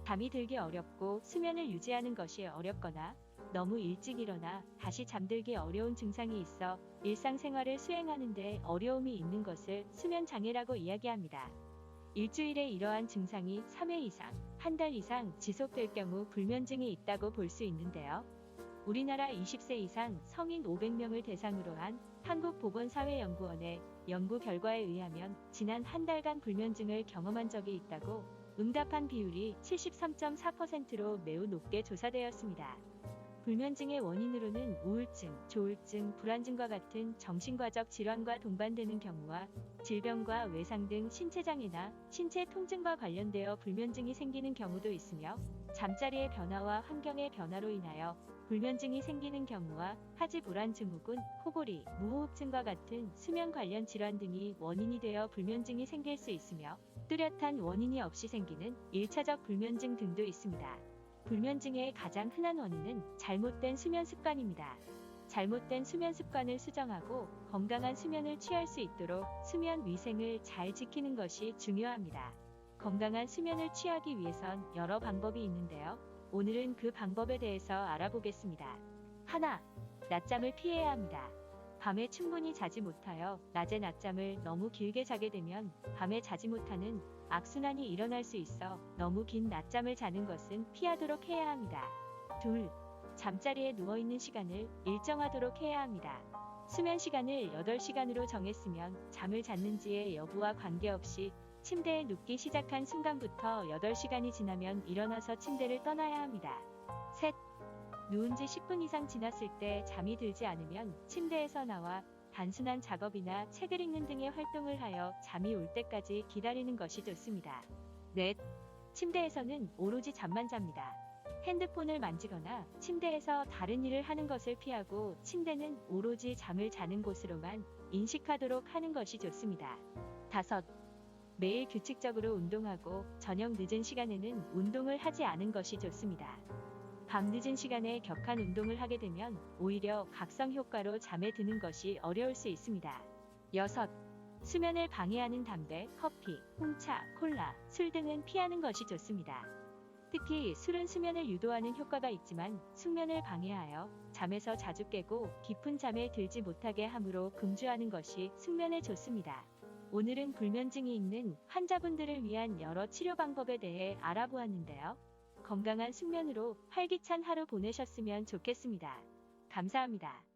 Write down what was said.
잠이 들기 어렵고 수면을 유지하는 것이 어렵거나 너무 일찍 일어나 다시 잠들기 어려운 증상이 있어 일상생활을 수행하는데 어려움이 있는 것을 수면 장애라고 이야기합니다. 일주일에 이러한 증상이 3회 이상, 한 달 이상 지속될 경우 불면증이 있다고 볼 수 있는데요. 우리나라 20세 이상 성인 500명을 대상으로 한 한국보건사회연구원의 연구 결과에 의하면 지난 한 달간 불면증을 경험한 적이 있다고 응답한 비율이 73.4%로 매우 높게 조사되었습니다. 불면증의 원인으로는 우울증, 조울증, 불안증과 같은 정신과적 질환과 동반되는 경우와 질병과 외상 등 신체장애나 신체 통증과 관련되어 불면증이 생기는 경우도 있으며 잠자리의 변화와 환경의 변화로 인하여 불면증이 생기는 경우와 하지 불안 증후군, 호골이, 무호흡증과 같은 수면 관련 질환 등이 원인이 되어 불면증이 생길 수 있으며 뚜렷한 원인이 없이 생기는 1차적 불면증 등도 있습니다. 불면증의 가장 흔한 원인은 잘못된 수면 습관입니다. 잘못된 수면 습관을 수정하고 건강한 수면을 취할 수 있도록 수면 위생을 잘 지키는 것이 중요합니다. 건강한 수면을 취하기 위해선 여러 방법이 있는데요. 오늘은 그 방법에 대해서 알아보겠습니다. 하나, 낮잠을 피해야 합니다. 밤에 충분히 자지 못하여 낮에 낮잠을 너무 길게 자게 되면 밤에 자지 못하는 악순환이 일어날 수 있어 너무 긴 낮잠을 자는 것은 피하도록 해야 합니다. 둘, 잠자리에 누워있는 시간을 일정하도록 해야 합니다. 수면 시간을 8시간으로 정했으면 잠을 잤는지의 여부와 관계없이 침대에 눕기 시작한 순간부터 8시간이 지나면 일어나서 침대를 떠나야 합니다. 셋, 누운 지 10분 이상 지났을 때 잠이 들지 않으면 침대에서 나와 단순한 작업이나 책을 읽는 등의 활동을 하여 잠이 올 때까지 기다리는 것이 좋습니다. 넷, 침대에서는 오로지 잠만 잡니다. 핸드폰을 만지거나 침대에서 다른 일을 하는 것을 피하고 침대는 오로지 잠을 자는 곳으로만 인식하도록 하는 것이 좋습니다. 다섯, 매일 규칙적으로 운동하고 저녁 늦은 시간에는 운동을 하지 않은 것이 좋습니다. 밤 늦은 시간에 격한 운동을 하게 되면 오히려 각성 효과로 잠에 드는 것이 어려울 수 있습니다. 여섯, 수면을 방해하는 담배, 커피, 홍차, 콜라, 술 등은 피하는 것이 좋습니다. 특히 술은 수면을 유도하는 효과가 있지만 숙면을 방해하여 잠에서 자주 깨고 깊은 잠에 들지 못하게 함으로 금주하는 것이 숙면에 좋습니다. 오늘은 불면증이 있는 환자분들을 위한 여러 치료 방법에 대해 알아보았는데요. 건강한 숙면으로 활기찬 하루 보내셨으면 좋겠습니다. 감사합니다.